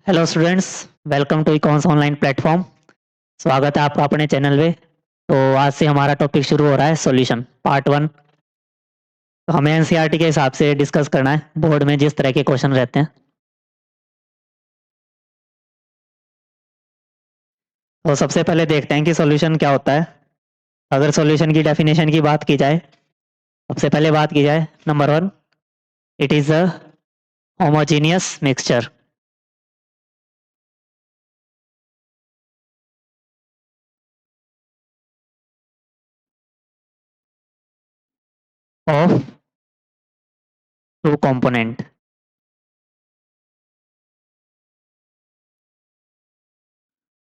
Hello students, welcome to icons online platform. स्वागत है आपका अपने चैनल पे। तो आज से हमारा टॉपिक शुरू हो रहा है सॉल्यूशन पार्ट 1। तो हमें एनसीईआरटी के हिसाब से डिस्कस करना है बोर्ड में जिस तरह के क्वेश्चन रहते हैं। तो सबसे पहले देखते हैं कि सॉल्यूशन क्या होता है। अगर सॉल्यूशन की डेफिनेशन की बात की जाए, सबसे पहले बात की जाए number 1, it is a homogeneous mixture of two component.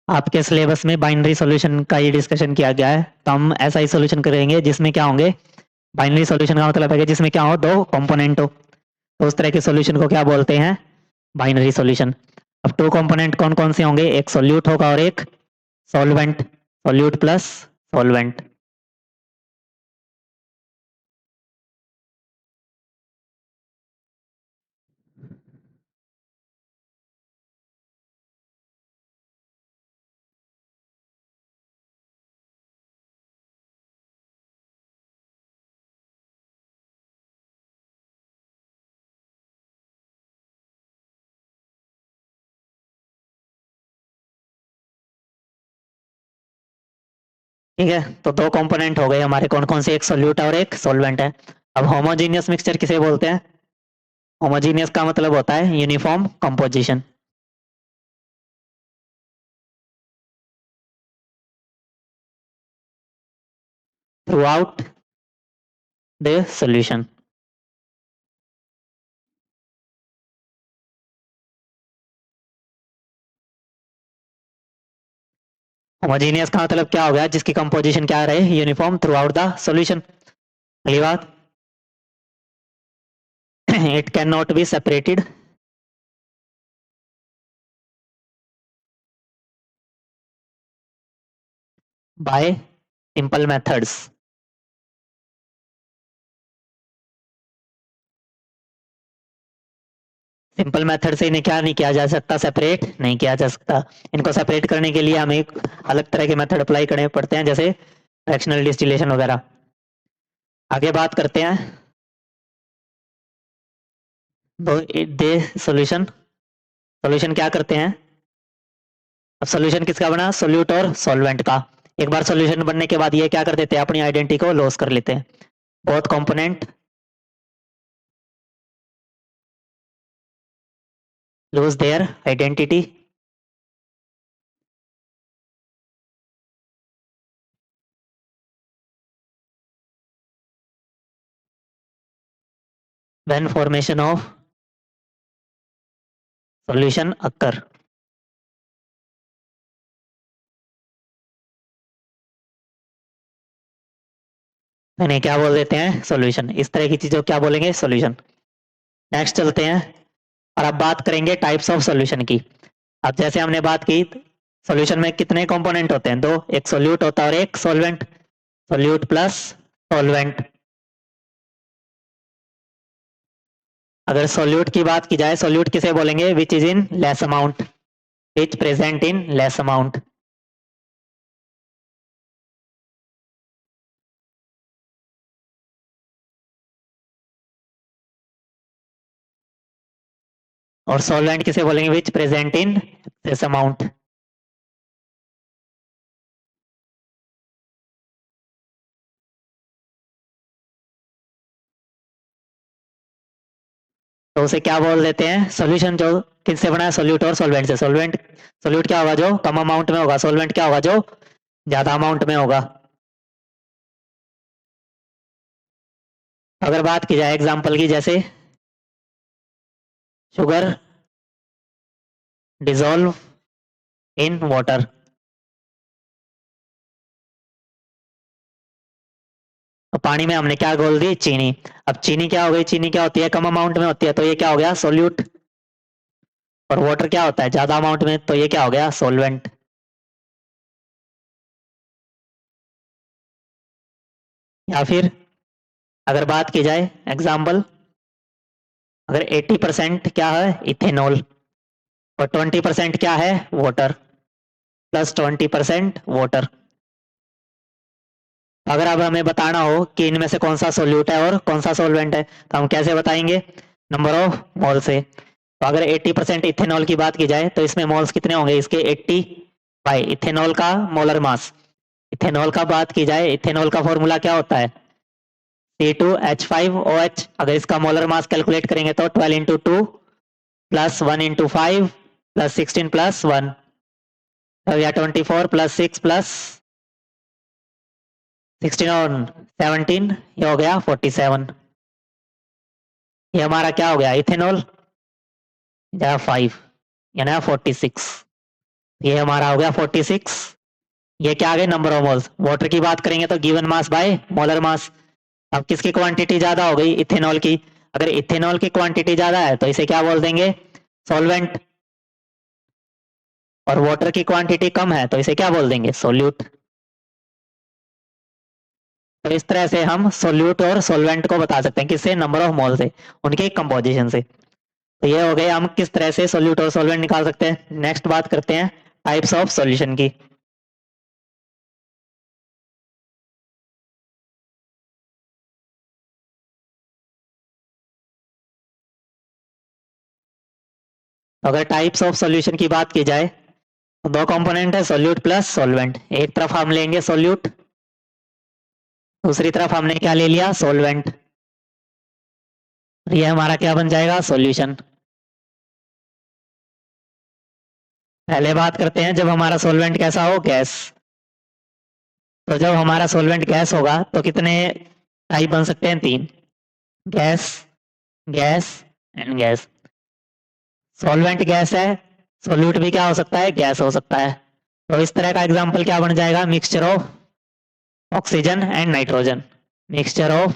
आपके सिलेबस में बाइनरी सॉल्यूशन का ही डिस्कशन किया गया है, तो हम ऐसा ही सॉल्यूशन करेंगे जिसमें क्या होंगे। बाइनरी सॉल्यूशन का मतलब है कि जिसमें क्या हो, दो कंपोनेंट हो। तो उस तरह के सॉल्यूशन को क्या बोलते हैं, बाइनरी सॉल्यूशन। अब टू कंपोनेंट कौन कौन से होंगे, एक सॉल्यूट होगा और एक सॉल्वेंट, सॉल्यूट प्लस सॉल्वेंट। ठीक है, तो दो कंपोनेंट हो गए हमारे, कौन कौन से, एक सॉल्यूट और एक सॉल्वेंट है। अब होमोजीनियस मिक्सचर किसे बोलते हैं। होमोजीनियस का मतलब होता है uniform composition through out the solution. Homogeneous का मतलब क्या हो गया, जिसकी कंपोजिशन क्या रहे, uniform through out the solution. अगली बात, it can not be separated by simple methods. Simple method से इन्हें क्या नहीं किया जा सकता, सेपरेट नहीं किया जा सकता। इनको सेपरेट करने के लिए हमें एक अलग तरह के मेथड अप्लाई करने पड़ते हैं, जैसे फ्रैक्शनल डिस्टिलेशन वगैरह। आगे बात करते हैं। तो दे सॉल्यूशन, सॉल्यूशन क्या करते हैं। अब सॉल्यूशन किसका बना, सोल्यूट और सॉल्वेंट का। एक बार सॉल्यूशन बनने के बाद ये क्या कर देते हैं, अपनी आइडेंटिटी को लॉस कर लेते हैं। Both component lose their identity when formation of solution occur. इन्हें क्या बोल देते हैं, सॉल्यूशन। इस तरह की चीजों को क्या बोलेंगे, सॉल्यूशन। नेक्स्ट चलते हैं और अब बात करेंगे टाइप्स ऑफ सॉल्यूशन की। अब जैसे हमने बात की, सॉल्यूशन में कितने कंपोनेंट होते हैं, दो, एक सोल्यूट होता है और एक सॉल्वेंट। Solute plus solvent. अगर सोल्यूट की बात की जाए, सोल्यूट किसे बोलेंगे, which is in less amount, which present in less amount. और सॉल्वेंट किसे बोलेंगे, विच प्रेजेंट इन लेस अमाउंट। तो उसे क्या बोल देते हैं, सॉल्यूशन जो किससे बना है, सोल्यूट और सॉल्वेंट से। सॉल्वेंट, सोल्यूट क्या होगा, जो कम अमाउंट में होगा, सॉल्वेंट क्या होगा, जो ज्यादा अमाउंट में होगा। अगर बात की जाए एग्जांपल की, जैसे शुगर डिजोल्व इन वाटर। तो पानी में हमने क्या घोल दी, चीनी। अब चीनी क्या हो गई, चीनी क्या होती है, कम अमाउंट में होती है, तो ये क्या हो गया, सोल्यूट। और वाटर क्या होता है, ज्यादा अमाउंट में, तो ये क्या हो गया, सोलवेंट। या फिर अगर बात की जाए एग्जाम्पल, अगर 80% क्या है, इथेनॉल, और 20% क्या है, वाटर, प्लस 20% वाटर। अगर अब हमें बताना हो कि इनमें से कौन सा सोल्यूट है और कौन सा सोलवेंट है, तो हम कैसे बताएंगे, नंबर ऑफ मोल से। तो अगर 80% इथेनॉल की बात की जाए तो इसमें मोल्स कितने होंगे इसके, 80 बाई इथेनॉल का मोलर मास। इथेनॉल का बात की जाए, इथेनॉल का फॉर्मूला क्या होता है, C2H5OH। अगर इसका मोलर मास कैलकुलेट करेंगे तो 12 into 2 plus 1 into 5 plus 16 plus 1, तो या 24 प्लस 6 प्लस 16 और 17, ये हो गया 47। ये हमारा क्या हो गया, इथेनॉल, या 5 यानी 46। ये हमारा हो गया 46। ये क्या आ गए, नंबर ऑफ मोल्स। वाटर की बात करेंगे तो गिवन मास बाय मोलर मास। अब किसकी क्वांटिटी ज्यादा हो गई, इथेनॉल की। अगर इथेनॉल की क्वांटिटी ज्यादा है तो इसे क्या बोल देंगे, सॉल्वेंट। और वाटर की क्वांटिटी कम है तो इसे क्या बोल देंगे, सोल्यूट। तो इस तरह से हम सोल्यूट और सोलवेंट को बता सकते हैं, किससे, नंबर ऑफ मोल से, उनके कंपोजिशन से। तो ये हो गए हम किस तरह से सोल्यूट और सोलवेंट निकाल सकते हैं। नेक्स्ट बात करते हैं टाइप्स ऑफ सॉल्यूशन की। तो अगर टाइप्स ऑफ सॉल्यूशन की बात की जाए तो दो कंपोनेंट है, सोल्यूट प्लस सोलवेंट। एक तरफ हम लेंगे सोल्यूट, दूसरी तरफ हमने क्या ले लिया, सोलवेंट। ये हमारा क्या बन जाएगा, सॉल्यूशन। पहले बात करते हैं जब हमारा सोलवेंट कैसा हो, गैस। तो जब हमारा सोलवेंट गैस होगा तो कितने टाइप बन सकते हैं, तीन, gas, gas and gas. Solvent gas है, सोल्यूट भी क्या हो सकता है, गैस हो सकता है। तो इस तरह का एग्जांपल क्या बन जाएगा, mixture of oxygen and nitrogen, mixture of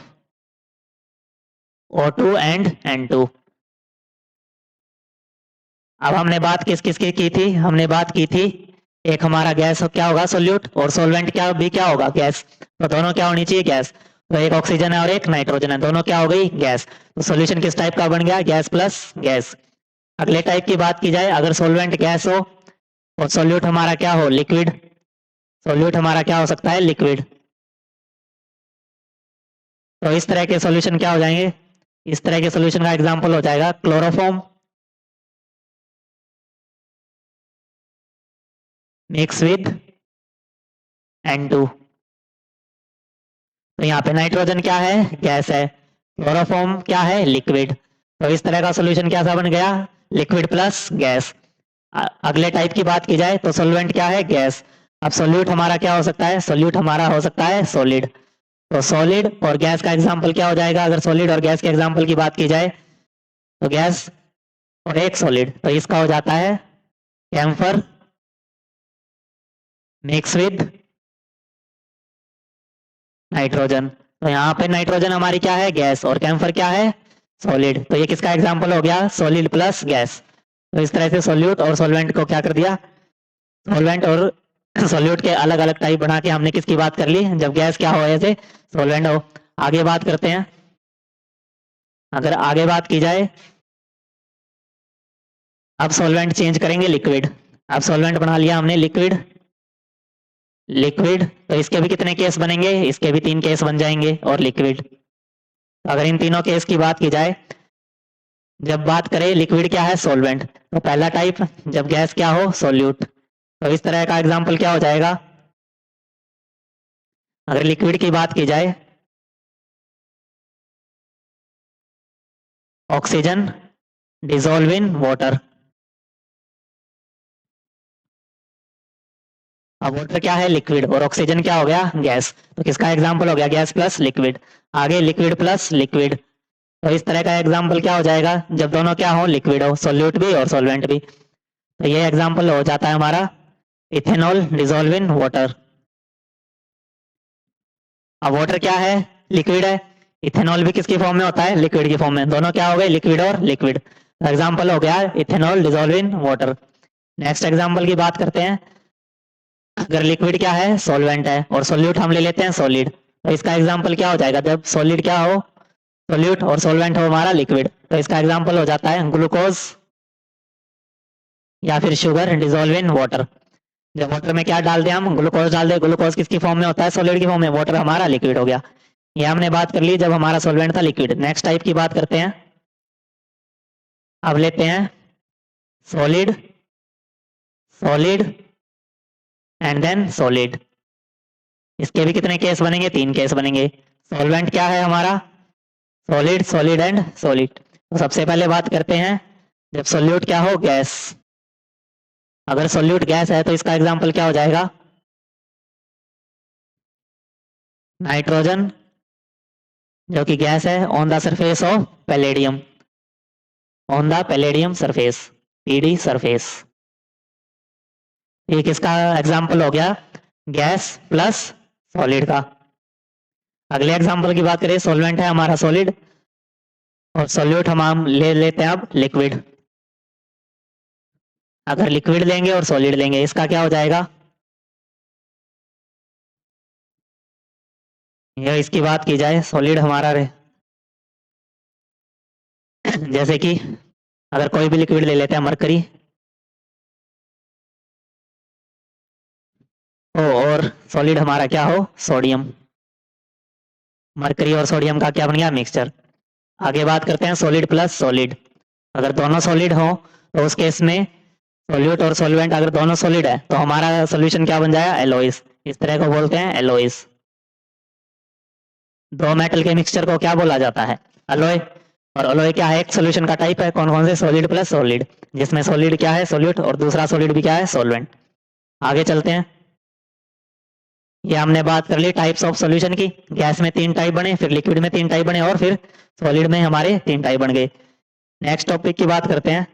O2 and N2। अब हमने बात किस किस की थी, हमने बात की थी एक हमारा गैस क्या होगा, सोल्यूट, और सोलवेंट क्या भी क्या होगा, गैस। तो दोनों क्या होनी चाहिए, गैस। तो एक ऑक्सीजन है और एक नाइट्रोजन है, दोनों क्या हो गई, गैस। तो सोल्यूशन किस टाइप का बन गया, गैस प्लस गैस। अगले टाइप की बात की जाए, अगर सोलवेंट गैस हो और सोल्यूट हमारा क्या हो, लिक्विड। सोल्यूट हमारा क्या हो सकता है, लिक्विड। तो इस तरह के सॉल्यूशन क्या हो जाएंगे, इस तरह के सॉल्यूशन का एग्जांपल हो जाएगा क्लोरोफॉर्म मिक्स विद N2। तो यहाँ पे नाइट्रोजन क्या है, गैस है, क्लोरोफॉर्म क्या है, लिक्विड। तो इस तरह का सॉल्यूशन कैसा बन गया, लिक्विड प्लस गैस। अगले टाइप की बात की जाए तो सोलवेंट क्या है, गैस। अब सोल्यूट हमारा क्या हो सकता है, सोल्यूट हमारा हो सकता है सॉलिड। तो सॉलिड और गैस का एग्जांपल क्या हो जाएगा, अगर सॉलिड और गैस के एग्जांपल की बात की जाए तो गैस और एक सॉलिड, तो इसका हो जाता है कैम्फर मिक्स विद नाइट्रोजन। तो यहाँ पे नाइट्रोजन हमारी क्या है, गैस, और कैम्फर क्या है, सॉलिड। तो ये किसका एग्जांपल हो गया, सॉलिड प्लस गैस। तो इस तरह से सोल्यूट और सॉल्वेंट को क्या कर दिया, सॉल्वेंट और सॉल्यूट के अलग अलग टाइप बना के हमने किसकी बात कर ली, जब गैस क्या हो, ऐसे सॉल्वेंट हो। आगे बात करते हैं, अगर आगे बात की जाए, अब सॉल्वेंट चेंज करेंगे लिक्विड। अब सॉल्वेंट बना लिया हमने लिक्विड, लिक्विड। तो इसके भी कितने केस बनेंगे, इसके भी तीन केस बन जाएंगे, और लिक्विड। तो अगर इन तीनों केस की बात की जाए, जब बात करें लिक्विड क्या है, सॉल्वेंट, तो पहला टाइप जब गैस क्या हो, सोल्यूट। तो इस तरह का एग्जांपल क्या हो जाएगा, अगर लिक्विड की बात की जाए, ऑक्सीजन डिसॉल्व इन वाटर। अब वाटर क्या है, लिक्विड, और ऑक्सीजन क्या हो गया, गैस। तो किसका एग्जांपल हो गया, गैस प्लस लिक्विड। आगे लिक्विड प्लस लिक्विड। तो इस तरह का एग्जांपल क्या हो जाएगा, जब दोनों क्या हो, लिक्विड हो, सोल्यूट भी और सॉल्वेंट भी। तो ये एग्जांपल हो जाता है हमारा इथेनॉल डिसॉल्व इन वाटर। अब वाटर क्या है, लिक्विड है, इथेनॉल भी किसकी फॉर्म में होता है, लिक्विड की फॉर्म में, दोनों क्या हो गए, लिक्विड और लिक्विड। एग्जाम्पल हो गया ethanol dissolve in water. Next example की बात करते हैं, अगर लिक्विड क्या है, सॉल्वेंट है, और सोल्यूट हम ले लेते हैं सॉलिड। तो इसका एग्जाम्पल क्या हो जाएगा, जब सॉलिड क्या हो, सोल्यूट, और सॉल्वेंट हो हमारा लिक्विड। तो इसका एग्जाम्पल हो जाता है ग्लूकोज या फिर शुगर डिजोल्व इन वाटर। जब वाटर में क्या डाल दिया, हम ग्लूकोज डाल दे, ग्लूकोज किसकी फॉर्म में होता है, सॉलिड की फॉर्म में, वाटर हमारा लिक्विड हो गया। ये हमने बात कर ली जब हमारा सॉल्वेंट था लिक्विड। नेक्स्ट टाइप की बात करते हैं। अब लेते हैं solid, solid and then solid. इसके भी कितने केस बनेंगे, 3 केस बनेंगे। सॉल्वेंट क्या है हमारा, सॉलिड, सॉलिड एंड सॉलिड। तो सबसे पहले बात करते हैं जब सॉल्यूट क्या हो, गैस। अगर सॉल्यूट गैस है तो इसका एग्जांपल क्या हो जाएगा, नाइट्रोजन जो कि गैस है, on the surface of palladium, on the palladium surface, PD surface. ये किसका एग्जांपल हो गया, गैस प्लस सॉलिड का। अगले एग्जांपल की बात करें, सॉल्वेंट है हमारा सॉलिड और सॉल्यूट हम ले लेते हैं अब लिक्विड। अगर लिक्विड लेंगे और सॉलिड लेंगे, इसका क्या हो जाएगा, ये इसकी बात की जाए, सॉलिड हमारा जैसे कि अगर कोई भी लिक्विड ले लेते हैं, मरकरी हो और सॉलिड हमारा क्या हो, सोडियम। मरकरी और सोडियम का क्या बन गया, मिक्सचर। आगे बात करते हैं सॉलिड प्लस सॉलिड। अगर दोनों सॉलिड हो तो उस केस में सॉल्यूट और सॉल्वेंट अगर दोनों सॉलिड है तो हमारा सोल्यूशन क्या बन जाएगा, एलोइस। इस तरह को बोलते हैं एलोइस। दो मेटल के मिक्सचर को क्या बोला जाता है, अलोय। और अलोय क्या है, एक सोल्यूशन का टाइप है, कौन कौन से, सॉलिड प्लस सॉलिड, जिसमें सॉलिड क्या है, सॉल्यूट, और दूसरा सॉलिड भी क्या है, सॉल्वेंट। आगे चलते हैं। ये हमने बात कर ली टाइप्स ऑफ सॉल्यूशन की। गैस में 3 टाइप बने, फिर लिक्विड में 3 टाइप बने, और फिर सॉलिड में हमारे 3 टाइप बन गए। नेक्स्ट टॉपिक की बात करते हैं।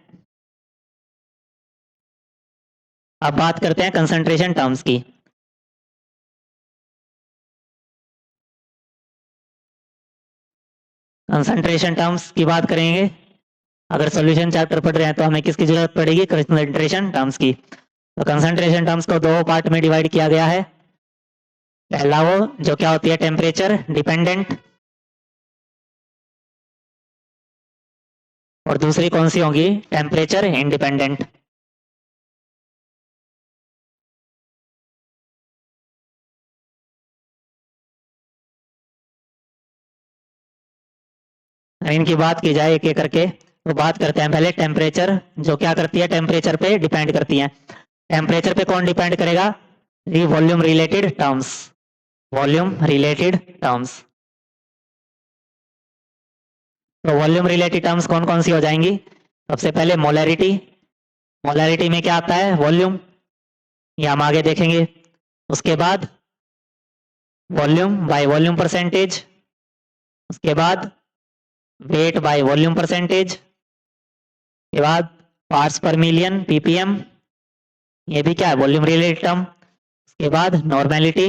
अब बात करते हैं कंसंट्रेशन टर्म्स की। कंसंट्रेशन टर्म्स की बात करेंगे। अगर सॉल्यूशन चैप्टर पढ़ रहे हैं तो हमें किसकी जरूरत पड़ेगी, कंसंट्रेशन टर्म्स की। तो कंसंट्रेशन टर्म्स को 2 पार्ट में डिवाइड किया गया है। पहला वो जो क्या होती है, टेम्परेचर डिपेंडेंट, और दूसरी कौन सी होगी, टेम्परेचर इंडिपेंडेंट। इनकी बात की जाए एक एक करके, तो बात करते हैं पहले टेम्परेचर, जो क्या करती है, टेम्परेचर पे डिपेंड करती है। टेम्परेचर पे कौन डिपेंड करेगा, volume related terms, volume related terms. तो वॉल्यूम रिलेटेड टर्म्स कौन कौन सी हो जाएंगी, सबसे पहले मोलैरिटी। मोलैरिटी में क्या आता है, वॉल्यूम, ये हम आगे देखेंगे। उसके बाद वॉल्यूम बाय वॉल्यूम परसेंटेज, उसके बाद वेट बाय वॉल्यूम परसेंटेज, के बाद पार्ट्स पर मिलियन पीपीएम, ये भी क्या है, वॉल्यूम रिलेटेड टर्म। उसके बाद नॉर्मेलिटी।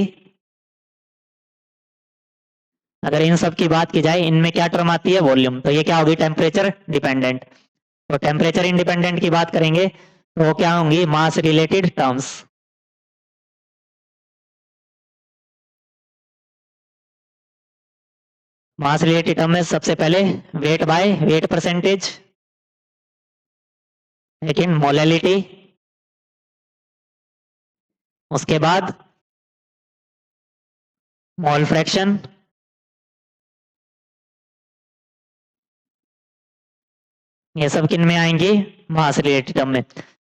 अगर इन सब की बात की जाए, इनमें क्या टर्म आती है, वॉल्यूम, तो ये क्या होगी, टेम्परेचर डिपेंडेंट। तो टेम्परेचर इंडिपेंडेंट की बात करेंगे तो वो क्या होंगी, मास रिलेटेड टर्म्स। मास रिलेटेड टर्म में सबसे पहले वेट बाय वेट परसेंटेज, लेकिन मोलैलिटी, उसके बाद मोल फ्रैक्शन, ये सब किन में आएंगी, मास रिलेटेड टर्म में।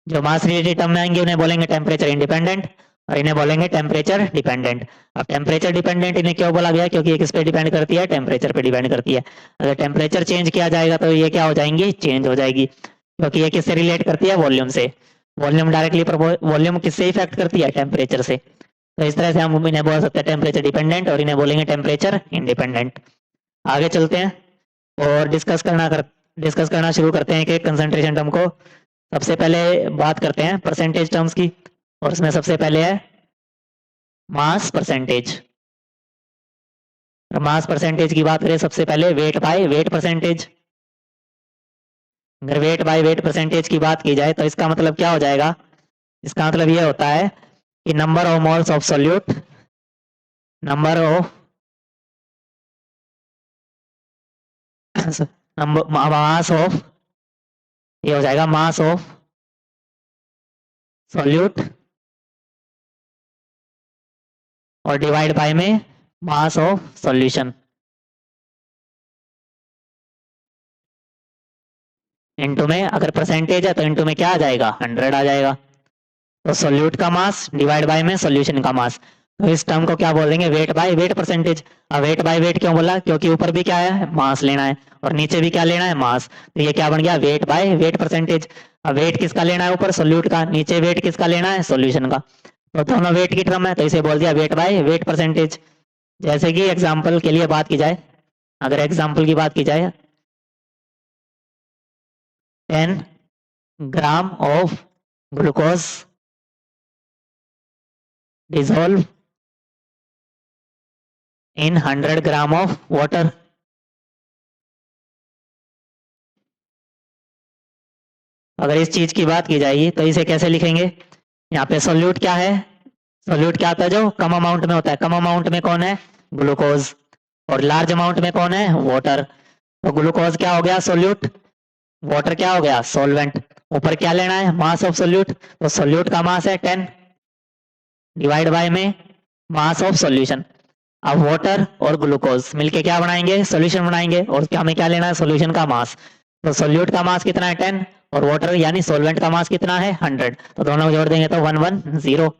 जो मास रिलेटेड टर्म में आएंगे उन्हें बोलेंगे टेम्परेचर इंडिपेंडेंट, और इन्हें बोलेंगे टेम्परेचर डिपेंडेंट। अब टेम्परेचर डिपेंडेंट इन्हें क्यों बोला गया, क्योंकि ये किस पे डिपेंड करती है, टेम्परेचर पे डिपेंड करती है। अगर टेम्परेचर चेंज किया जाएगा तो ये क्या हो जाएंगी, चेंज हो जाएगी, क्योंकि ये किससे रिलेट करती है, वॉल्यूम से। वॉल्यूम डायरेक्टली वॉल्यूम किससे इफेक्ट करती है, टेम्परेचर से। तो इस तरह से हम इन्हें बोल सकते हैं टेम्परेचर डिपेंडेंट, और इन्हें बोलेंगे टेम्परेचर इंडिपेंडेंट। आगे चलते हैं और डिस्कस करना शुरू करते हैं कि कंसंट्रेशन टर्म को। सबसे पहले बात करते हैं परसेंटेज टर्म्स की, और उसमें सबसे पहले है मास परसेंटेज। मास परसेंटेज की बात करें, सबसे पहले वेट बाय वेट परसेंटेज। अगर वेट बाय वेट परसेंटेज की बात की जाए तो इसका मतलब क्या हो जाएगा, इसका मतलब ये होता है कि number of moles of solute, number of number mass of, ये हो जाएगा मास ऑफ सॉल्यूट और डिवाइड बाय में मास ऑफ सॉल्यूशन इनटू में, अगर परसेंटेज है तो इनटू में क्या आ जाएगा, 100 आ जाएगा। तो सोल्यूट का मास डिवाइड बाय में सोल्यूशन का मास, तो इस टर्म को क्या बोलेंगे, वेट बाय वेट परसेंटेज। अब वेट बाय वेट क्यों बोला, क्योंकि ऊपर भी क्या है, मास लेना है, और नीचे भी क्या लेना है, मास। तो ये क्या बन गया, वेट बाय वेट परसेंटेज। अब वेट किसका लेना है, ऊपर सोल्यूट का, नीचे वेट किसका लेना है, सोल्यूशन का। तो दोनों वेट की टर्म है, तो इसे बोल दिया वेट बाय वेट परसेंटेज। जैसे कि एग्जाम्पल के लिए बात की जाए, अगर एग्जाम्पल की बात की जाए, 10 gram of glucose dissolve in 100 gram of water। अगर इस चीज की बात की जाएगी तो इसे कैसे लिखेंगे, यहाँ पे सोल्यूट क्या है, सोल्यूट क्या होता है, जो कम अमाउंट में होता है। कम अमाउंट में कौन है, ग्लूकोज, और लार्ज अमाउंट में कौन है, वाटर। तो ग्लूकोज क्या हो गया, सोल्यूट, वाटर क्या हो गया, सॉल्वेंट। ऊपर क्या लेना है, मास ऑफ सोल्यूट, तो सोल्यूट का मास है 10 डिवाइड बाय में मास ऑफ सॉल्यूशन। अब वाटर और ग्लूकोज मिलके क्या बनाएंगे, सॉल्यूशन बनाएंगे, और क्या हमें क्या लेना है, सॉल्यूशन का मास। तो सोल्यूट का मास कितना है, 10, और वाटर यानी सॉल्वेंट का मास कितना है, 100। तो दोनों को जोड़ देंगे तो 110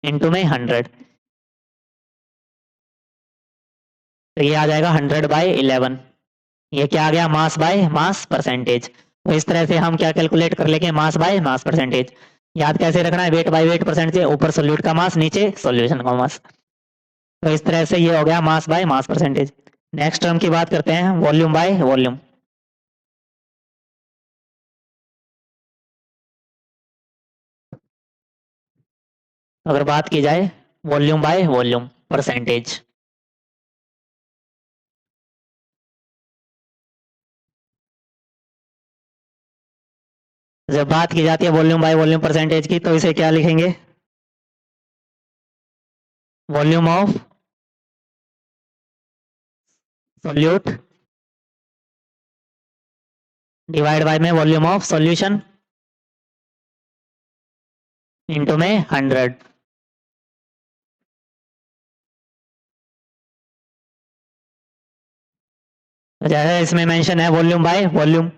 इंटू में 100, तो ये आ जाएगा 100/11। ये क्या आ गया, मास बाय मास परसेंटेज। तो इस तरह से हम क्या कैलकुलेट कर लेंगे, मास बाय मास परसेंटेज। याद कैसे रखना है, वेट बाय वेट परसेंटेज, ऊपर सोल्यूट का मास, नीचे सॉल्यूशन का मास। तो इस तरह से ये हो गया mass by mass percentage. Next term की बात करते हैं, वॉल्यूम बाय वॉल्यूम। अगर बात की जाए वॉल्यूम बाय वॉल्यूम परसेंटेज, जब बात की जाती है वॉल्यूम बाय वॉल्यूम परसेंटेज की, तो इसे क्या लिखेंगे, volume of solute divide by में वॉल्यूम ऑफ सॉल्यूशन इंटू में 100। तो जैसे इसमें मेंशन है वॉल्यूम बाय वॉल्यूम,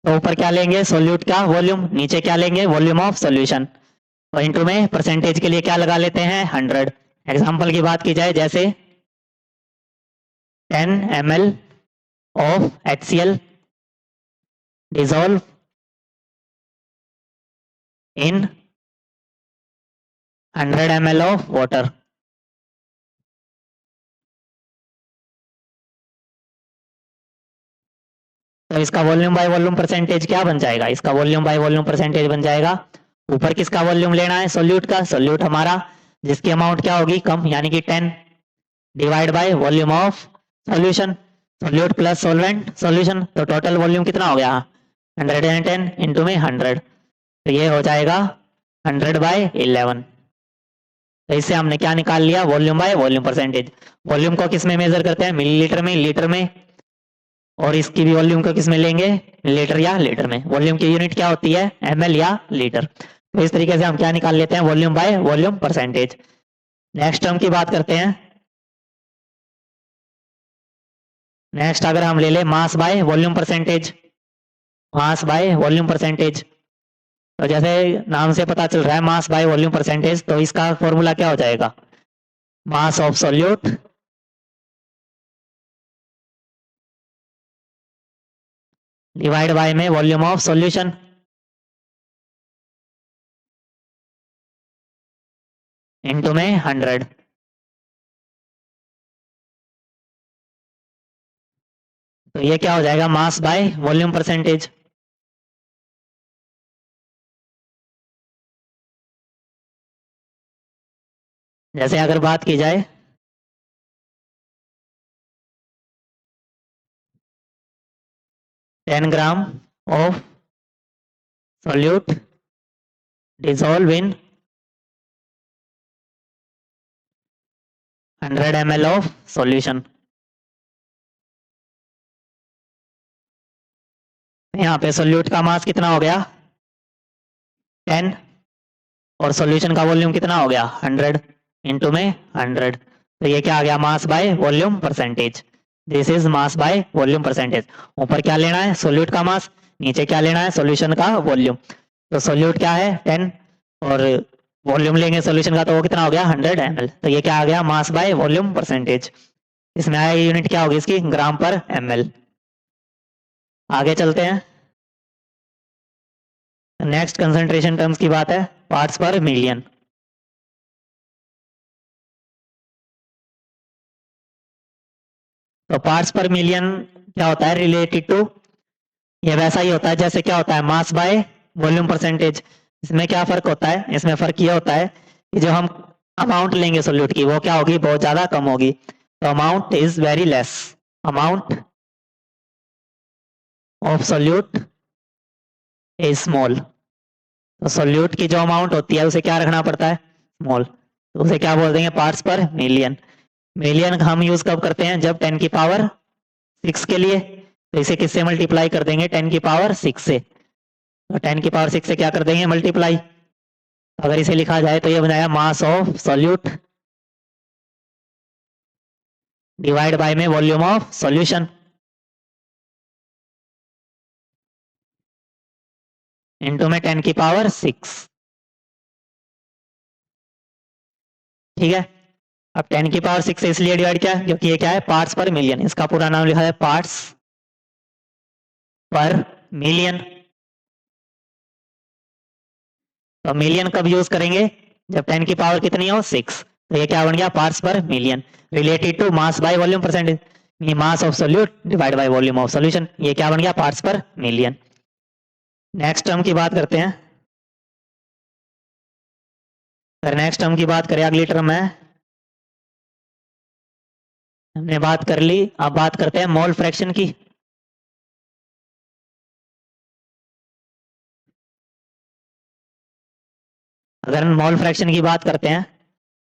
तो ऊपर क्या लेंगे, सोल्यूट का वॉल्यूम, नीचे क्या लेंगे, वॉल्यूम ऑफ सॉल्यूशन, और इंटू में परसेंटेज के लिए क्या लगा लेते हैं, 100। एग्जाम्पल की बात की जाए, जैसे 10 ml of HCl dissolve in 100 ml of water. तो इसका वॉल्यूम बाय वॉल्यूम परसेंटेज क्या बन जाएगा, इसका वॉल्यूम बाय वॉल्यूम परसेंटेज बन जाएगा, ऊपर किसका वॉल्यूम लेना है, सोल्यूट का, सोल्यूट हमारा जिसकी अमाउंट क्या होगी, कम, यानी कि 10 divide by volume of solution, solute plus solvent solution, तो टोटल वॉल्यूम कितना हो गया, 110 इंटू में 100, तो ये हो जाएगा 100/11। तो इससे हमने क्या निकाल लिया, volume by volume percentage. Volume को किस में मेजर करते हैं, मिलीलीटर में, लीटर में, और इसकी भी वॉल्यूम को किस में लेंगे, लीटर या लीटर में। वॉल्यूम की यूनिट क्या होती है, ml या लीटर। तो इस तरीके से हम क्या निकाल लेते हैं, volume by volume percentage. Next term की बात करते हैं। नेक्स्ट अगर हम ले ले मास by volume percentage, mass by volume percentage, तो जैसे नाम से पता चल रहा है मास बाय वॉल्यूम परसेंटेज, तो इसका फॉर्मूला क्या हो जाएगा, मास ऑफ सोल्यूट डिवाइड बाय में वॉल्यूम ऑफ सॉल्यूशन इंटू में 100। तो ये क्या हो जाएगा, मास बाय वॉल्यूम परसेंटेज। जैसे अगर बात की जाए 10 gram of solute dissolve in 100 ml of solution। यहाँ पे सोल्यूट का मास कितना हो गया, 10 और सॉल्यूशन का वॉल्यूम कितना हो गया 100 इंटू में 100, तो ये क्या आ गया मास by volume percentage. This is mass by volume percentage. ऊपर क्या लेना है सोल्यूट का मास, नीचे क्या लेना है सॉल्यूशन का वॉल्यूम। तो सोल्यूट क्या है 10 और वॉल्यूम लेंगे सॉल्यूशन का तो वो कितना हो गया 100 ml, तो ये क्या आ गया मास बाय वॉल्यूम परसेंटेज। इसमें आया यूनिट क्या होगी इसकी ग्राम पर ml। आगे चलते हैं, नेक्स्ट कंसंट्रेशन टर्म्स की बात है पार्ट्स पर मिलियन। तो पार्ट्स पर मिलियन क्या होता है रिलेटेड टू, ये वैसा ही होता है जैसे क्या होता है मास बाय वॉल्यूम परसेंटेज। इसमें क्या फर्क होता है, इसमें फर्क ये होता है कि जो हम अमाउंट लेंगे सोल्यूट की वो क्या होगी बहुत ज्यादा कम होगी, तो amount is very less, amount of solute is small. तो सोल्यूट की जो अमाउंट होती है उसे क्या रखना पड़ता है स्मॉल, तो उसे क्या बोल देंगे पार्ट्स पर मिलियन। मिलियन हम यूज कब करते हैं जब 10 की पावर 6 के लिए, तो इसे किससे मल्टीप्लाई कर देंगे 10 की पावर 6 से, तो 10 की पावर 6 से क्या कर देंगे मल्टीप्लाई, अगर इसे लिखा जाए तो ये बनाया mass of solute divide by में वॉल्यूम ऑफ सॉल्यूशन इनटू में 10 की पावर 6। ठीक है, अब 10 की पावर 6 से इसलिए डिवाइड किया क्योंकि ये क्या है पार्ट्स पर मिलियन, इसका पूरा नाम लिखा है पार्ट्स पर मिलियन। तो मिलियन कब यूज करेंगे जब 10 की पावर कितनी हो 6, तो ये क्या बन गया parts per million related to mass by volume percentage, mass of solute divide by volume of solution, ये क्या बन गया parts per million. Next term की बात करते हैं, अगर नेक्स्ट टर्म की बात करें अगली टर्म है, हमने बात कर ली, अब बात करते हैं मोल फ्रैक्शन की। अगर हम मोल फ्रैक्शन की बात करते हैं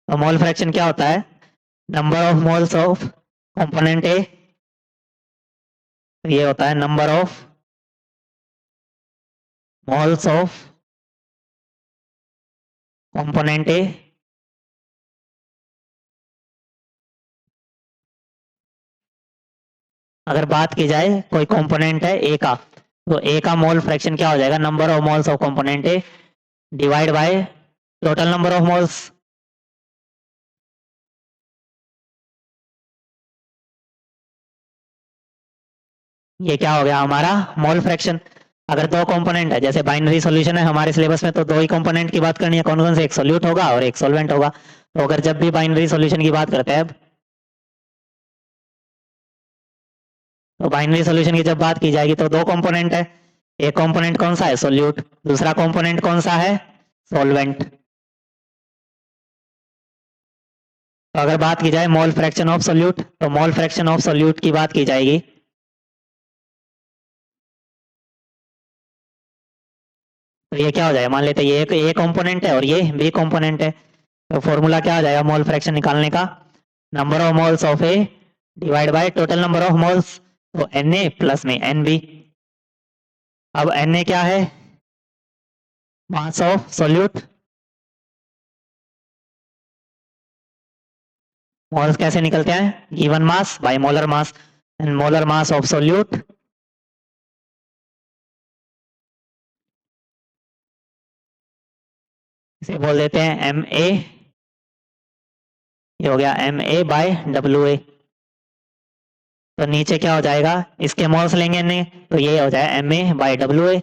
तो मोल फ्रैक्शन क्या होता है number of moles of component ए, ये होता है number of moles of component ए अगर बात की जाए कोई कंपोनेंट है ए का, तो ए का मोल फ्रैक्शन क्या हो जाएगा number of moles of component A divide by total number of moles. ये क्या हो गया हमारा मोल फ्रैक्शन। अगर दो कंपोनेंट है जैसे बाइनरी सॉल्यूशन है हमारे सिलेबस में तो दो ही कंपोनेंट की बात करनी है, कौन कौन से एक सोल्यूट होगा और एक सॉल्वेंट होगा। तो अगर जब भी बाइनरी सॉल्यूशन की बात करते हैं तो बाइनरी सॉल्यूशन की जब बात की जाएगी तो दो कंपोनेंट है, एक कंपोनेंट कौन सा है सोल्यूट, दूसरा कंपोनेंट कौन सा है सॉल्वेंट। तो अगर बात की जाए मोल फ्रैक्शन ऑफ सोल्यूट, तो मोल फ्रैक्शन ऑफ सोल्यूट की बात की जाएगी तो ये क्या हो जाएगा मान लेते हैं ये एक ए कंपोनेंट है और ये बी कंपोनेंट है, तो फॉर्मूला क्या हो जाएगा मोल फ्रैक्शन निकालने का number of moles of A divide by total number of moles, तो एन ए प्लस में एन बी। अब एन ए क्या है मास ऑफ सोल्यूट, मोल्स कैसे निकलते हैं given mass by molar mass, and molar mass of solute इसे बोल देते हैं एम ए, ये हो गया M A by W A. तो नीचे क्या हो जाएगा इसके मोल्स लेंगे ने तो ये हो जाएगा M A by W A.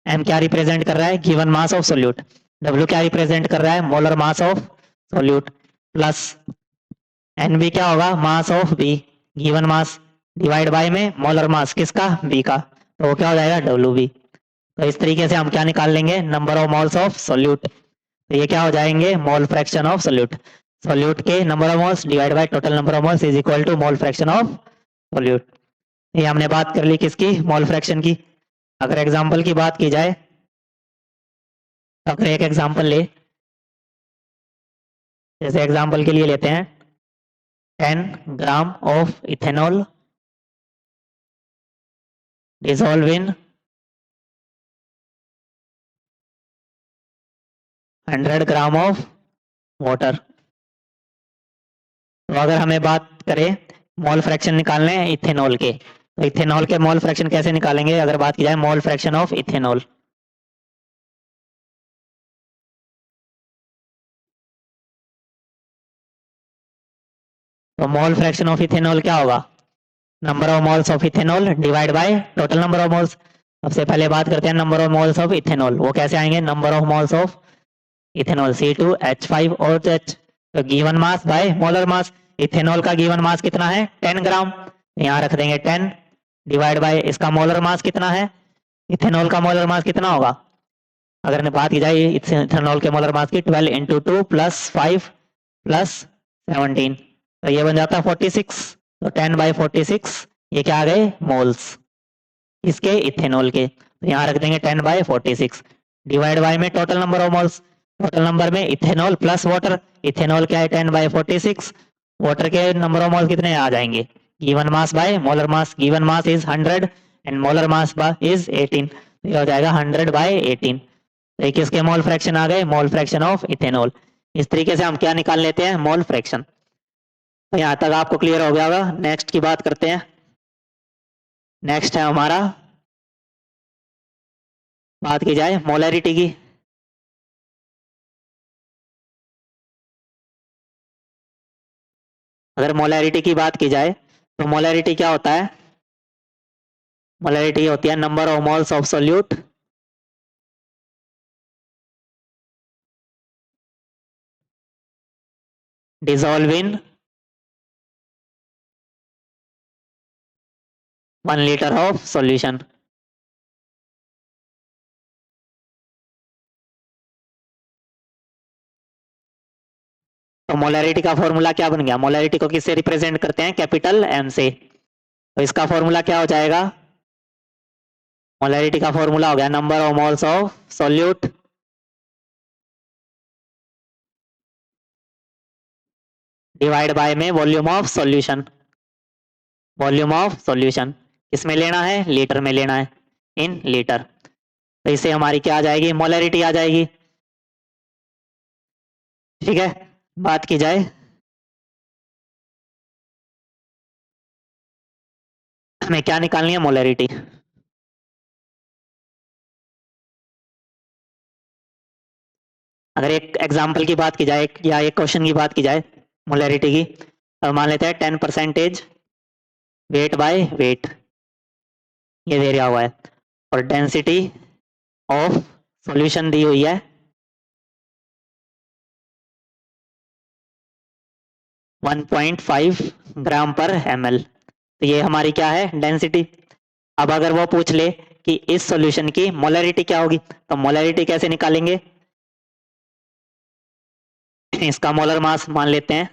M क्या रिप्रेजेंट कर रहा है given mass of solute, W क्या रिप्रेजेंट कर रहा है molar mass of solute, plus N B क्या होगा mass of B given mass divide by में मोलर मास किसका बी का, तो वो क्या हो जाएगा डब्ल्यू बी। तो इस तरीके से हम क्या निकाल लेंगे number of moles of solute, तो ये क्या हो जाएंगे mole fraction of solute, solute के number of moles divide by total number of moles is equal to mole fraction of solute. ये हमने बात कर ली किसकी मोल फ्रैक्शन की। अगर एग्जांपल की बात की जाए, अगर एक एग्जांपल ले, जैसे एग्जांपल के लिए लेते हैं 10 gram of ethanol dissolve in 100 gram of water. तो अगर हमें बात करें मोल फ्रैक्शन निकालने हैं इथेनॉल के, तो इथेनॉल के मोल फ्रैक्शन कैसे निकालेंगे? अगर बात की जाए मोल फ्रैक्शन ऑफ इथेनॉल, तो मोल फ्रैक्शन ऑफ इथेनॉल क्या होगा? Number of moles of ethanol divide by total number of moles. सबसे पहले बात करते हैं number of moles of ethanol, वो कैसे आएंगे? Number of moles of ethanol C2H5OH, तो given mass by molar mass. Ethanol का गिवन मास कितना है? 10 ग्राम, यहाँ रख देंगे 10 डिवाइड बाय इसका मोलर मास कितना है? इथेनॉल का मोलर मास कितना होगा? अगर बात की जाए इथेनॉल के मोलर मास की 12 इंटू 2 प्लस 5 प्लस 17, तो ये बन जाता है 46। तो 10/46 ये क्या आ गए? मोल्स इसके इथेनॉल के। तो यहाँ रख देंगे 10/46 डिवाइड बाय में total number of moles. Total number में इथेनॉल प्लस वाटर, इथेनॉल क्या है? 10/46, वाटर के नंबर ऑफ मोल्स कितने आ जाएंगे? Given mass by molar mass, given mass is 100 and molar mass is 18, ये हो जाएगा 100/18। तो ये किसके मोल फ्रैक्शन आ गए? मोल फ्रैक्शन ऑफ इथेनॉल। इस तरीके से हम क्या निकाल लेते हैं? Mole fraction. तो यहाँ तक आपको क्लियर हो गया होगा। नेक्स्ट की बात करते हैं। नेक्स्ट है हमारा, बात की जाए मोलैरिटी की। अगर मोलैरिटी की बात की जाए तो मोलैरिटी क्या होता है? मोलैरिटी होती है number of moles of solute dissolve in 1 litre of solution. तो मोलैरिटी का फॉर्मूला क्या बन गया? मोलैरिटी को किससे रिप्रेजेंट करते हैं? कैपिटल एम से। तो इसका फॉर्मूला क्या हो जाएगा? मोलैरिटी का फॉर्मूला हो गया number of moles of solute divide by में volume of solution. Volume of solution किसमें लेना है? लीटर में लेना है, इन लीटर। तो इससे हमारी क्या आ जाएगी? मोलैरिटी आ जाएगी। ठीक है, बात की जाए हमें क्या निकालनी है? मोलैरिटी। अगर एक एग्जाम्पल की बात की जाए या एक क्वेश्चन की बात की जाए मोलैरिटी की, तो मान लेते हैं 10% वेट बाय वेट ये दे रहा हुआ है, और डेंसिटी ऑफ सॉल्यूशन दी हुई है 1.5 ग्राम पर ml। तो ये हमारी क्या है? डेंसिटी। अब अगर वो पूछ ले कि इस सॉल्यूशन की मोलैरिटी क्या होगी, तो मोलैरिटी कैसे निकालेंगे? इसका मोलर मास मान लेते हैं,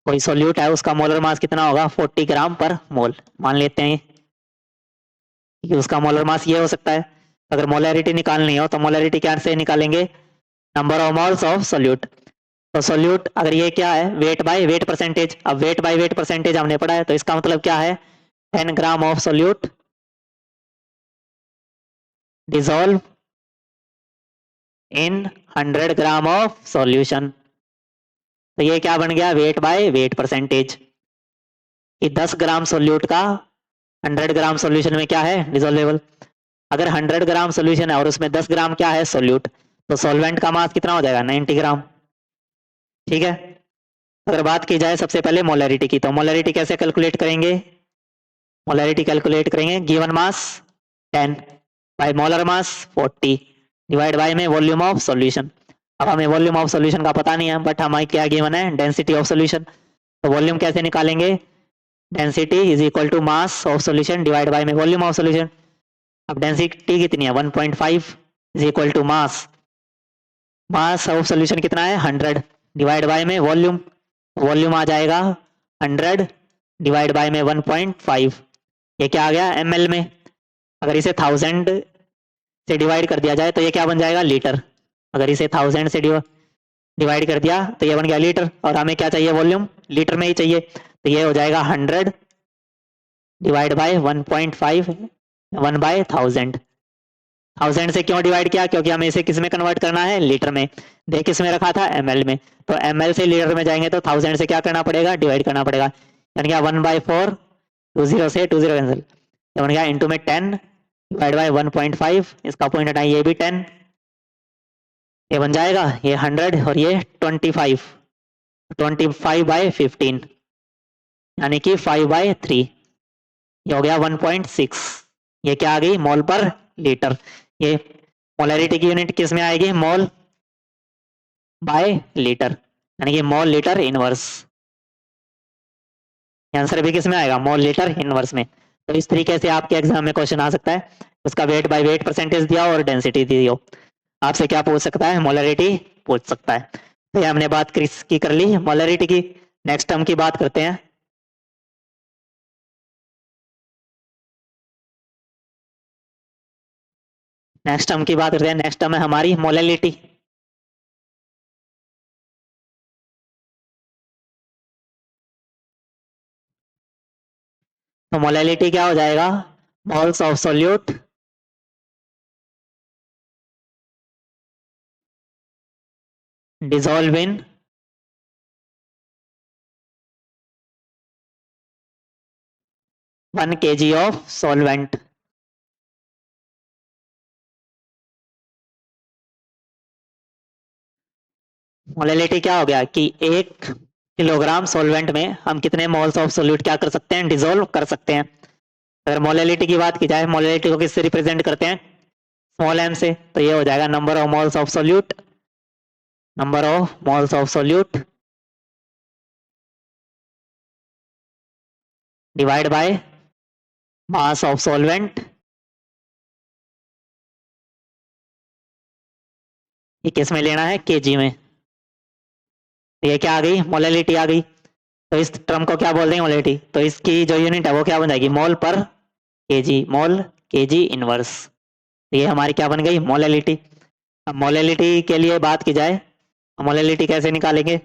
कोई सॉल्यूट है उसका मोलर मास कितना होगा? 40 ग्राम पर मोल मान लेते हैं कि उसका मोलर मास ये हो सकता है। अगर मोलैरिटी निकालनी हो तो मोलैरिटी क्या से निकालेंगे? Number of moles of solute. तो सोल्यूट अगर ये क्या है? Weight by weight percentage. अब वेट बाय वेट परसेंटेज हमने पढ़ा है, तो इसका मतलब क्या है? 10 gram of solute dissolve in 100 gram of solution. तो ये क्या बन गया? Weight by weight percentage. कि 10 ग्राम सोल्यूट का 100 ग्राम सॉल्यूशन में क्या है? डिसॉल्वेबल। अगर 100 ग्राम सॉल्यूशन है और उसमें 10 ग्राम क्या है? सोल्यूट, तो सॉल्वेंट का मास कितना हो जाएगा? 90 ग्राम। ठीक है, अगर बात की जाए सबसे पहले मोलैरिटी की, तो मोलैरिटी कैसे कैलकुलेट करेंगे? मोलैरिटी कैलकुलेट करेंगे given mass 10 bye molar mass 40 divide by में वॉल्यूम ऑफ सॉल्यूशन। अब हमें वॉल्यूम ऑफ सॉल्यूशन का पता नहीं है, बट हमारी क्या गिवन है? Density of solution. तो वॉल्यूम कैसे निकालेंगे? Density is equal to mass of solution divide by में वॉल्यूम ऑफ सॉल्यूशन। अब डेंसिटी कितनी है? 1.5 is equal to mass, mass of solution कितना है? 100 डिवाइड बाय में वॉल्यूम, वॉल्यूम आ जाएगा 100 डिवाइड बाय में 1.5, ये क्या आ गया? ml में। अगर इसे 1000 से डिवाइड कर दिया जाए तो ये क्या बन जाएगा? लीटर। अगर इसे 1000 से डिवाइड कर दिया तो ये बन गया लीटर, और हमें क्या चाहिए? वॉल्यूम लीटर में ही चाहिए। तो ये हो जाएगा 100 डिवाइड बाय 1.5 1/1000। 1000 से क्यों डिवाइड किया, क्योंकि हमें इसे किस में कन्वर्ट करना है, लीटर में। देख किस में रखा था, ml में। तो ml से लीटर में जाएंगे तो 1000 से क्या करना पड़ेगा, डिवाइड करना पड़ेगा। यानी क्या 1/4, 20 से 20 कैंसिल, तो बन गया इंटू में 10 डिवाइड बाई 1.5, इसका पॉइंट हटाए, ये भी 10, ये बन जाएगा ये 100 और ये 25, 25/15 यानी कि 5/3, ये हो गया 1.6। ये क्या आ गई, मोल पर लीटर। ये मोलैरिटी की यूनिट किस में आएगी, मोल बाय लीटर, यानी कि मोल लीटर इनवर्स। आंसर भी किस में आएगा, मोल लीटर इनवर्स में। तो इस तरीके से आपके एग्जाम में क्वेश्चन आ सकता है, उसका वेट बाय वेट परसेंटेज दिया और डेंसिटी दी हो, आपसे क्या पूछ सकता है, मोलैरिटी पूछ सकता है। तो ये हमने बात की कर ली मोलैरिटी की। नेक्स्ट टर्म की बात करते हैं। नेक्स्ट टर्म की बात करते हैं, नेक्स्ट टर्म है हमारी मोलैलिटी। तो मोलैलिटी क्या हो जाएगा, moles of solute dissolve in 1 kg of solvent. Molality क्या हो गया कि 1 किलोग्राम सॉल्वेंट में हम कितने मोल्स ऑफ सोल्यूट क्या कर सकते हैं, डिसॉल्व कर सकते हैं। अगर मोलैलिटी की बात की जाए, मोलैलिटी को किससे रिप्रेजेंट करते हैं, स्मॉल m से, तो ये हो जाएगा number of moles of solute, number of moles of solute divide by mass of solvent. ये किस में लेना है, केजी में। तो ये क्या आ गई, मोलैलिटी आ गई। तो इस टर्म को क्या बोल देंगे, मोलैलिटी। तो इसकी जो यूनिट है वो क्या बन जाएगी, मोल पर केजी, मोल केजी इनवर्स। तो ये हमारी क्या बन गई, मोलैलिटी। अब मोलैलिटी के लिए बात की जाए, मोलैलिटी कैसे निकालेंगे,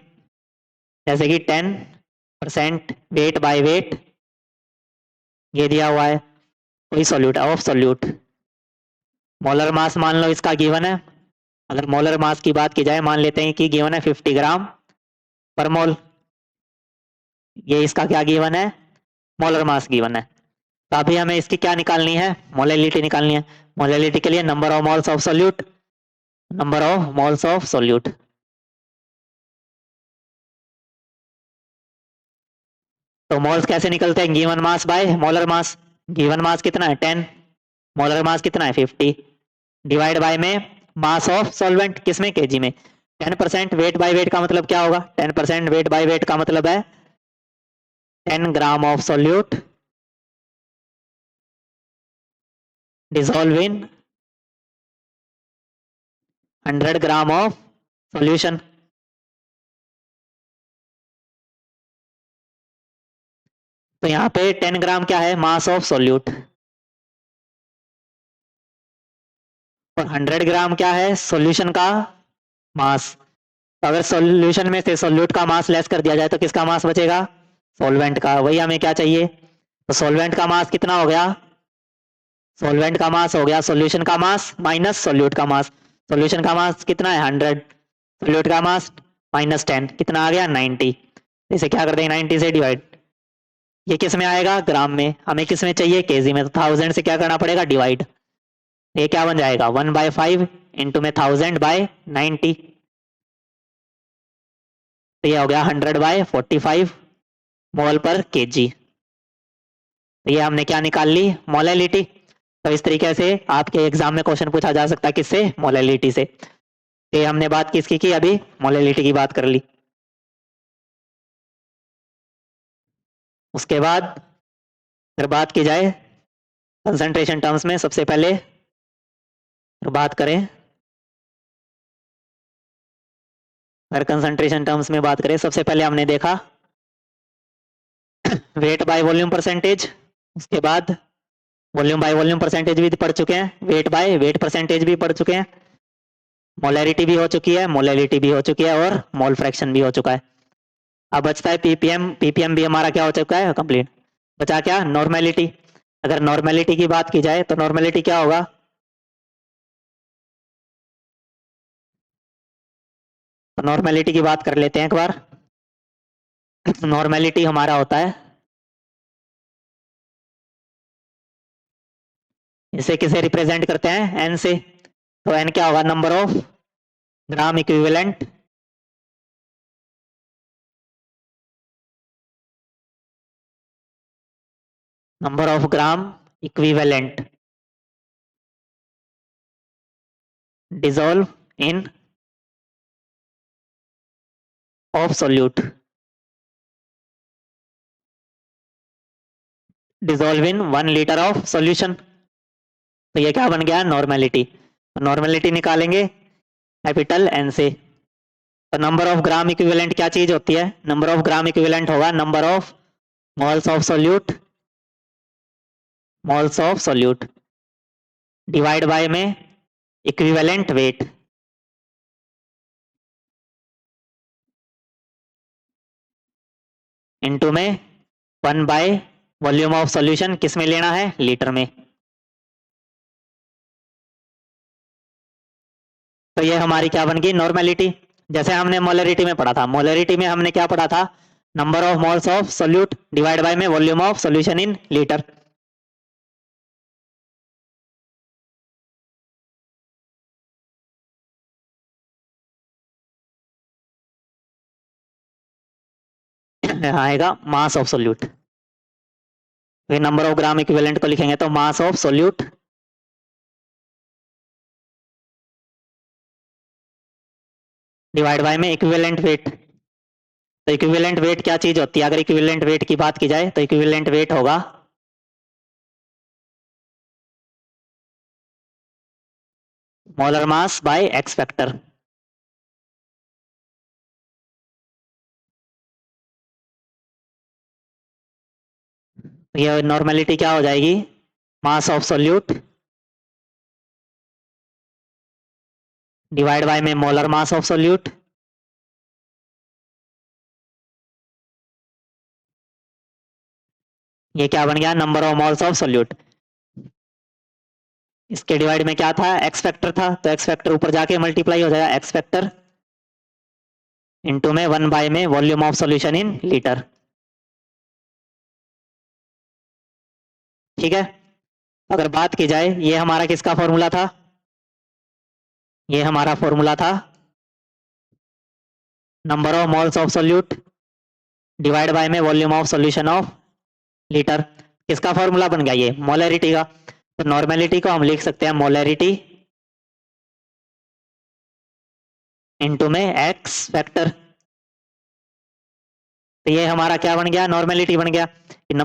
जैसे कि 10% वेट बाय वेट ये दिया हुआ है, कोई solute of solute. Molar mass मान लो इसका गिवन है। अगर मोलर मास की बात की जाए, मान लेते हैं कि गिवन है 50 ग्राम पर मोल, ये इसका क्या गिवन है, मोलर मास गिवन है। तो अभी हमें इसकी क्या निकालनी है, मोलैलिटी निकालनी है। मोलैलिटी के लिए number of moles of solute, number of moles of solute. तो मोल्स कैसे निकलते हैं, given mass by molar mass. Given mass कितना है 10, मोलर मास कितना है 50, डिवाइड बाय में मास ऑफ सॉल्वेंट किसमें, केजी में। 10% वेट बाय वेट का मतलब क्या होगा, 10% वेट बाय वेट का मतलब है 10 gram of solute dissolve in 100 gram of solution. तो यहाँ पे 10 ग्राम क्या है, मास ऑफ सोल्यूट, और 100 ग्राम क्या है, सॉल्यूशन का मास। तो अगर सॉल्यूशन में से सोल्यूट का मास लेस कर दिया जाए तो किसका मास बचेगा, सॉल्वेंट का। वही हमें क्या चाहिए, तो सॉल्वेंट का मास कितना हो गया, सॉल्वेंट का मास हो गया सॉल्यूशन का मास माइनस सोल्यूट का मास। सॉल्यूशन का मास कितना है 100, सोल्यूट का मास -10, कितना आ गया 90। इसे क्या कर देंगे 90 से डिवाइड, ये किस में आएगा, ग्राम में। हमें किस में चाहिए, केजी में। तो 1000 से क्या करना पड़ेगा, डिवाइड। ये क्या बन जाएगा 1/5 इंटू में 1000/90, तो ये हो गया 100/45 मोल पर केजी। तो ये हमने क्या निकाल ली, मोलैलिटी। तो इस तरीके से आपके एग्जाम में क्वेश्चन पूछा जा सकता है, किससे, मोलैलिटी से। ये हमने बात किसकी की, अभी मोलैलिटी की बात कर ली। उसके बाद अगर बात की जाए कंसंट्रेशन टर्म्स में, सबसे पहले बात करें, अगर कंसंट्रेशन टर्म्स में बात करें, सबसे पहले हमने देखा वेट बाय वॉल्यूम परसेंटेज। उसके बाद वॉल्यूम बाय वॉल्यूम परसेंटेज भी पढ़ चुके हैं, वेट बाय वेट परसेंटेज भी पढ़ चुके हैं, मोलैरिटी भी हो चुकी है, मोलैलिटी भी हो चुकी है, और मोल फ्रैक्शन भी हो चुका है। अब बचता है पीपीएम। पीपीएम भी हमारा क्या हो चुका है, कंप्लीट। बचा क्या, नॉर्मेलिटी। अगर नॉर्मेलिटी की बात की जाए तो नॉर्मेलिटी क्या होगा, नॉर्मेलिटी की बात कर लेते हैं एक बार। नॉर्मेलिटी हमारा होता है, इसे किसे रिप्रेजेंट करते हैं, एन से। तो एन क्या होगा, number of gram equivalent number of gram equivalent dissolve in of solute, dissolve in 1 litre of solution. तो ये क्या बन गया, नॉर्मेलिटी। नॉर्मेलिटी निकालेंगे कैपिटल एन से। तो नंबर ऑफ ग्राम इक्विवेलेंट क्या चीज होती है, नंबर ऑफ ग्राम इक्विवेलेंट होगा number of moles of solute, moles of solute divide by में इक्विवेलेंट वेट, इनटू में 1 बाय वॉल्यूम ऑफ सॉल्यूशन, किस में लेना है, लीटर में। तो ये हमारी क्या बन गई, नॉर्मेलिटी। जैसे हमने मोलरिटी में पढ़ा था, मोलरिटी में हमने क्या पढ़ा था, number of moles of solute divide by में volume of solution in litre. आएगा मास ऑफ सोल्यूट। फिर नंबर ऑफ ग्राम इक्विवेलेंट को लिखेंगे तो mass of solute divide by में इक्विवेलेंट वेट। तो इक्विवेलेंट वेट क्या चीज होती है, अगर इक्विवेलेंट वेट की बात की जाए तो इक्विवेलेंट वेट होगा molar mass by x factor. ये नॉर्मेलिटी क्या हो जाएगी, मास ऑफ सोल्यूट डिवाइड बाय में मोलर मास ऑफ सोल्यूट। ये क्या बन गया, number of moles of solute. इसके डिवाइड में क्या था, एक्स फैक्टर था, तो एक्स फैक्टर ऊपर जाके मल्टीप्लाई हो जाएगा, एक्स फैक्टर इनटू में 1 बाय में volume of solution in litre. ठीक है। अगर बात की जाए, ये हमारा किसका फॉर्मूला था, ये हमारा फॉर्मूला था number of moles of solute divide by में volume of solution of litre. किसका फॉर्मूला बन गया, ये मोलरिटी का। तो नॉर्मेलिटी को हम लिख सकते हैं मोलरिटी इनटू में एक्स फैक्टर। तो ये हमारा क्या बन गया, नॉर्मेलिटी बन गया,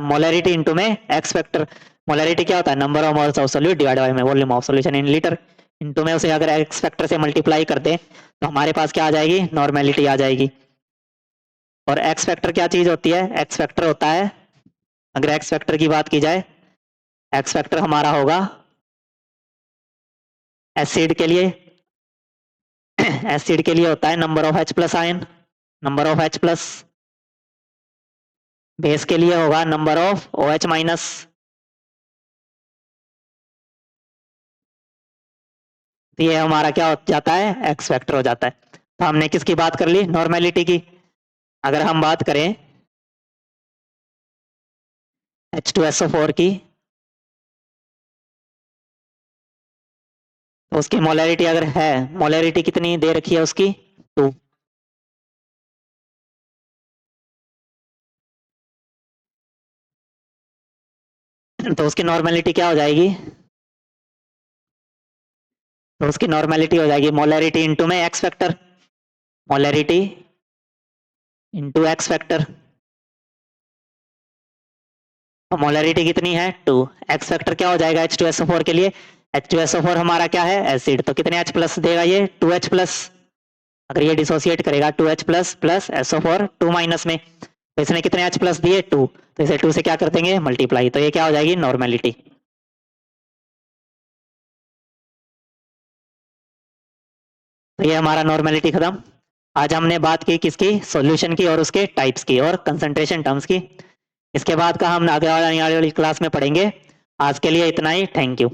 मोलरिटी इनटू में एक्स फैक्टर। मोलरिटी क्या होता है, number of moles of solute divide by में volume of solution in litre, into में उसे अगर एक्स फैक्टर से मल्टीप्लाई कर दें तो हमारे पास क्या आ जाएगी, नॉर्मेलिटी आ जाएगी। और एक्स फैक्टर क्या चीज होती है, एक्स फैक्टर होता है, अगर एक्स फैक्टर की बात की जाए, एक्स फैक्टर हमारा होगा एसिड के लिए, एसिड के लिए होता है number of H plus ion, number of H plus. Base के लिए होगा नंबर ऑफ OH माइनस। तो ये हमारा क्या हो जाता है, एक्स फैक्टर हो जाता है। तो हमने किसकी बात कर ली, नॉर्मेलिटी की। अगर हम बात करें H2SO4 की, तो उसकी मोलरिटी अगर है, मोलरिटी कितनी दे रखी है उसकी, 2। तो उसकी नॉर्मेलिटी क्या हो जाएगी, तो उसकी नॉर्मेलिटी हो जाएगी मोलरिटी इंटू में x factor, molarity into x factor. Molarity कितनी है, 2। एक्स फैक्टर क्या हो जाएगा H2SO4 के लिए, H2SO4 हमारा क्या है, एसिड, तो कितने H प्लस देगा ये, 2H प्लस। अगर ये डिसोसिएट करेगा 2H plus plus SO4 2 minus में, तो इसने कितने H प्लस दिए, 2, तो इसे 2 से क्या कर देंगे, मल्टीप्लाई, तो ये क्या हो जाएगी, नॉर्मेलिटी। तो ये हमारा नॉर्मेलिटी खत्म। आज हमने बात की किसकी, सॉल्यूशन की और उसके टाइप्स की और कंसंट्रेशन टर्म्स की। इसके बाद का हम आगे वाली क्लास में पढ़ेंगे। आज के लिए इतना ही, थैंक यू।